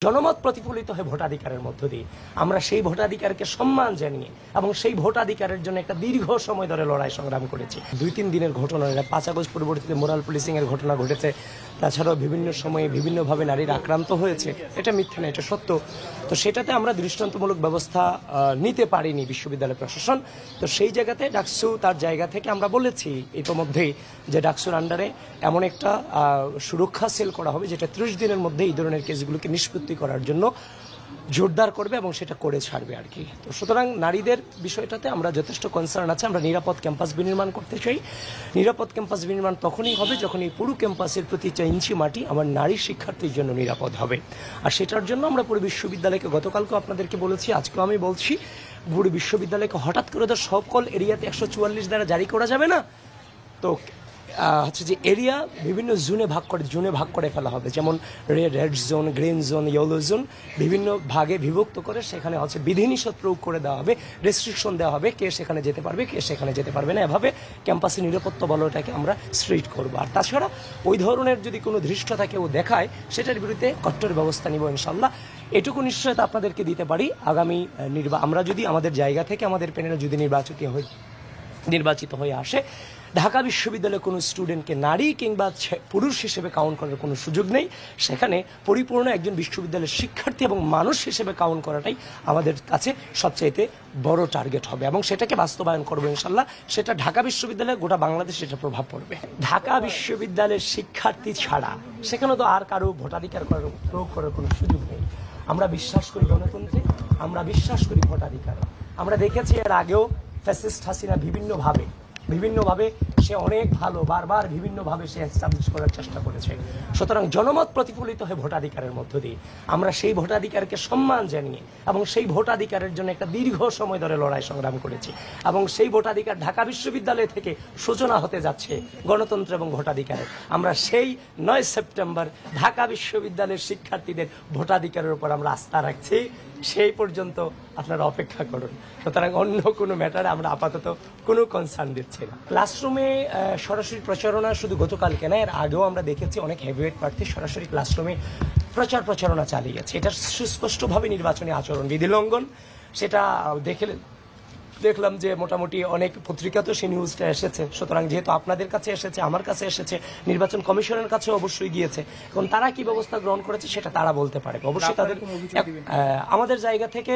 জনমত প্রতিফলিত হয় ভোটাধিকারের মধ্য দিয়ে। আমরা সেই ভোটাধিকারকে সম্মান জানিয়ে এবং সেই ভোটাধিকারের জন্য একটা দীর্ঘ সময় ধরে লড়াই সংগ্রাম করেছি। 2-3 দিনের ঘটনা, 5 আগস্ট পরবর্তীতে মোরাল পুলিশিং এর ঘটনা ঘটেছে, তাছাড়াও বিভিন্ন সময়ে বিভিন্নভাবে নারীরা আক্রান্ত হয়েছে, এটা মিথ্যা না, এটা সত্য। তো সেটাতে আমরা দৃষ্টান্তমূলক ব্যবস্থা নিতে পারিনি বিশ্ববিদ্যালয় প্রশাসন। তো সেই জায়গাতে ডাকসু তার জায়গা থেকে আমরা বলেছি ইতোমধ্যেই যে ডাকসুর আন্ডারে এমন একটা সুরক্ষা সেল করা হবে যেটা 30 দিনের মধ্যে এই ধরনের কেসগুলোকে নিষ্পত্তি করার জন্য জোরদার করবে এবং সেটা করে ছাড়বে আর কি। তো সুতরাং নারীদের বিষয়টাতে আমরা যথেষ্ট কনসার্ন আছে। আমরা নিরাপদ ক্যাম্পাস বিনির্মাণ করতে চাই। নিরাপদ ক্যাম্পাস বিনির্মাণ তখনই হবে যখন এই পুরো ক্যাম্পাসের প্রতি 4 ইঞ্চি মাটি আমার নারী শিক্ষার্থীর জন্য নিরাপদ হবে। আর সেটার জন্য আমরা পুরো বিশ্ববিদ্যালয়কে, গতকালকে আপনাদেরকে বলেছি, আজকেও আমি বলছি, পুরো বিশ্ববিদ্যালয়কে হঠাৎ করে তো সকল এরিয়াতে 144 দ্বারা জারি করা যাবে না। তো হচ্ছে যে এরিয়া বিভিন্ন জোনে ভাগ করে ফেলা হবে, যেমন red zone, green zone, yellow zone, বিভিন্ন ভাগে বিভক্ত করে সেখানে হচ্ছে বিধিনিষেধ প্রয়োগ করে দেওয়া হবে, রেস্ট্রিকশন দেওয়া হবে, কে সেখানে যেতে পারবে, কে সেখানে যেতে পারবে না। এভাবে ক্যাম্পাসের নিরাপত্তা বলয়টাকে আমরা স্ট্রিক্ট করবো। আর তাছাড়া ওই ধরনের যদি কোনো ধৃষ্টতা কেউ দেখায় সেটার বিরুদ্ধে কঠোর ব্যবস্থা নিব ইনশাল্লাহ। এটুকু নিশ্চয়তা আপনাদেরকে দিতে পারি, আগামী আমরা যদি আমাদের জায়গা থেকে আমাদের প্যানেলে যদি নির্বাচিত হয়ে আসে, ঢাকা বিশ্ববিদ্যালয়ে কোনো স্টুডেন্টকে নারী কিংবা পুরুষ হিসেবে কাউন্ট করার কোনো সুযোগ নেই। সেখানে পরিপূর্ণ একজন বিশ্ববিদ্যালয়ের শিক্ষার্থী এবং মানুষ হিসেবে কাউন্ট করাটাই আমাদের কাছে সবচাইতে বড় টার্গেট হবে এবং সেটাকে বাস্তবায়ন করবো ইনশাল্লাহ। সেটা ঢাকা বিশ্ববিদ্যালয়ে গোটা বাংলাদেশে এটা প্রভাব পড়বে। ঢাকা বিশ্ববিদ্যালয়ের শিক্ষার্থী ছাড়া সেখানে তো আর কারো ভোটাধিকার প্রয়োগ করার কোনো সুযোগ নেই। আমরা বিশ্বাস করি গণতন্ত্রে, আমরা বিশ্বাস করি ভোটাধিকারে। আমরা দেখেছি এর আগেও ফ্যাসিস্ট হাসিনা বিভিন্নভাবে সে অনেক ভালো, বারবার বিভিন্নভাবে সে এস্টাবলিশ করার চেষ্টা করেছে। সুতরাং জনমত প্রতিফলিত হয় ভোটাধিকারের মধ্য দিয়ে। আমরা সেই ভোটাধিকারকে সম্মান জানিয়ে এবং সেই ভোটাধিকারের জন্য একটা দীর্ঘ সময় ধরে লড়াই সংগ্রাম করেছি এবং সেই ভোটাধিকার ঢাকা বিশ্ববিদ্যালয় থেকে সূচনা হতে যাচ্ছে গণতন্ত্র এবং ভোটাধিকারের। আমরা সেই 9 সেপ্টেম্বর ঢাকা বিশ্ববিদ্যালয়ের শিক্ষার্থীদের ভোটাধিকারের উপর আমরা আস্থা রাখছি। সেই পর্যন্ত আপনারা অপেক্ষা করুন। সুতরাং অন্য কোনো ম্যাটারে আমরা আপাতত কোনো কনসার্ন দিচ্ছি না। ক্লাসরুমে সরাসরি প্রচারণা শুধু গতকালকে না, এর আগেও আমরা দেখেছি অনেক হেভিওয়েট প্রার্থী সরাসরি ক্লাসরুমে প্রচারণা চালিয়েছে। এটা সুস্পষ্টভাবে নির্বাচনী আচরণ বিধি লঙ্ঘন। সেটা দেখলাম যে মোটামুটি অনেক পত্রিকাতেও সেই নিউজটা এসেছে। সুতরাং যেহেতু আপনাদের কাছে এসেছে, আমার কাছে এসেছে, নির্বাচন কমিশনের কাছে অবশ্যই গিয়েছে, এবং তারা কি ব্যবস্থা গ্রহণ করেছে সেটা তারা বলতে পারে। অবশ্যই তাদের আমাদের জায়গা থেকে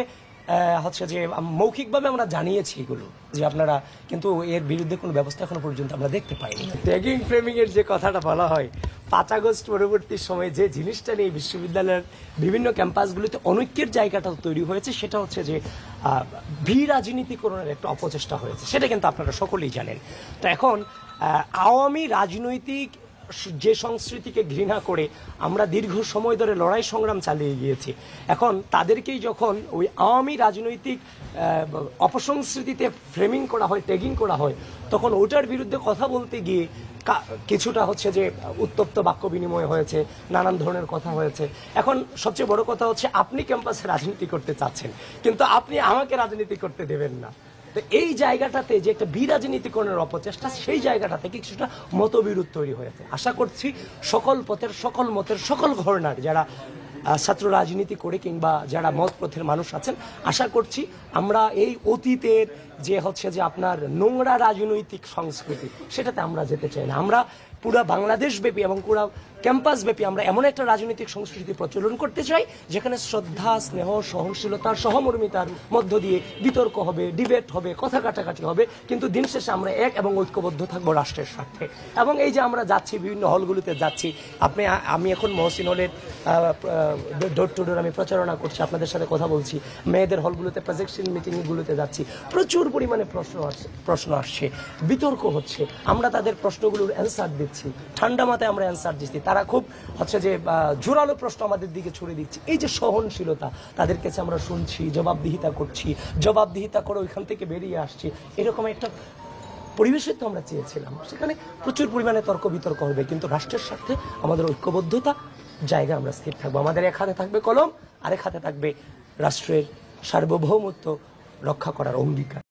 হচ্ছে যে মৌখিকভাবে আমরা জানিয়েছি এগুলো যে আপনারা, কিন্তু এর বিরুদ্ধে কোনো ব্যবস্থা এখনো পর্যন্ত আমরা দেখতে পাইনি। ট্যাগিং ফ্রেমিং এর যে কথাটা বলা হয়, 5 আগস্ট পরবর্তী সময়ে যে জিনিসটা নিয়ে বিশ্ববিদ্যালয়ের বিভিন্ন ক্যাম্পাসগুলিতে অনৈক্যের জায়গাটা তৈরি হয়েছে, সেটা হচ্ছে যে রাজনীতিকরণের একটা অপচেষ্টা হয়েছে। সেটা কিন্তু আপনারা সকলেই জানেন। তো এখন আওয়ামী রাজনৈতিক যে সংস্কৃতিকে ঘৃণা করে আমরা দীর্ঘ সময় ধরে লড়াই সংগ্রাম চালিয়ে গিয়েছি, এখন তাদেরকেই যখন ওই আওয়ামী রাজনৈতিক অপসংস্কৃতিতে ফ্রেমিং করা হয়, ট্যাগিং করা হয়, তখন ওটার বিরুদ্ধে কথা বলতে গিয়ে কিছুটা হচ্ছে যে উত্তপ্ত বাক্য বিনিময় হয়েছে, নানান ধরনের কথা হয়েছে। এখন সবচেয়ে বড় কথা হচ্ছে, আপনি ক্যাম্পাসে রাজনীতি করতে চাচ্ছেন, কিন্তু আপনি আমাকে রাজনীতি করতে দেবেন না। তো এই জায়গাটাতে যে একটা বিরাজনীতিকরণের অপচেষ্টা, সেই জায়গাটা থেকে কিছুটা মতবিরোধ তৈরি হয়েছে। আশা করছি সকল পথের, সকল মতের, সকল ঘরানার যারা ছাত্র রাজনীতি করে কিংবা যারা মত পথের মানুষ আছেন, আশা করছি আমরা এই অতীতের যে হচ্ছে যে আপনার নোংরা রাজনৈতিক সংস্কৃতি, সেটাতে আমরা যেতে চাই না। আমরা পুরা বাংলাদেশ ব্যাপী এবং পুরা ক্যাম্পাস ব্যাপী আমরা এমন একটা রাজনৈতিক সংস্কৃতি প্রচলন করতে চাই যেখানে শ্রদ্ধা, স্নেহ, সহনশীলতার, সহমর্মিতার মধ্য দিয়ে বিতর্ক হবে, ডিবেট হবে, কথা কাটাকাটি হবে, কিন্তু দিন শেষে আমরা এক এবং ঐক্যবদ্ধ থাকবো রাষ্ট্রের স্বার্থে। এবং এই যে আমরা যাচ্ছি, বিভিন্ন হলগুলোতে যাচ্ছি, আমি এখন মহসিন হলের ডোর টু ডোর আমি প্রচারণা করছি, আপনাদের সাথে কথা বলছি, মেয়েদের হলগুলোতে, প্রজেকশন মিটিংগুলোতে যাচ্ছি, প্রচুর পরিমাণে প্রশ্ন আসছে, বিতর্ক হচ্ছে, আমরা তাদের প্রশ্নগুলোর অ্যান্সার দিচ্ছি, ঠান্ডা মাথায় আমরা অ্যান্সার দিচ্ছি, তারা খুব হচ্ছে যে জোরালো প্রশ্ন আমাদের দিকে ছুড়ে দিচ্ছে। এই যে সহনশীলতা, তাদের কাছে আমরা শুনছি, জবাবদিহিতা করছি, জবাবদিহিতা করে ওইখান থেকে বেরিয়ে আসছি, এরকম একটা পরিবেশে তো আমরা চেয়েছিলাম। সেখানে প্রচুর পরিমাণে তর্ক বিতর্ক হবে, কিন্তু রাষ্ট্রের স্বার্থে আমাদের ঐক্যবদ্ধতা জায়গা আমরা স্থির থাকবো। আমাদের এক হাতে থাকবে কলম, আরেক হাতে থাকবে রাষ্ট্রের সার্বভৌমত্ব রক্ষা করার অঙ্গীকার।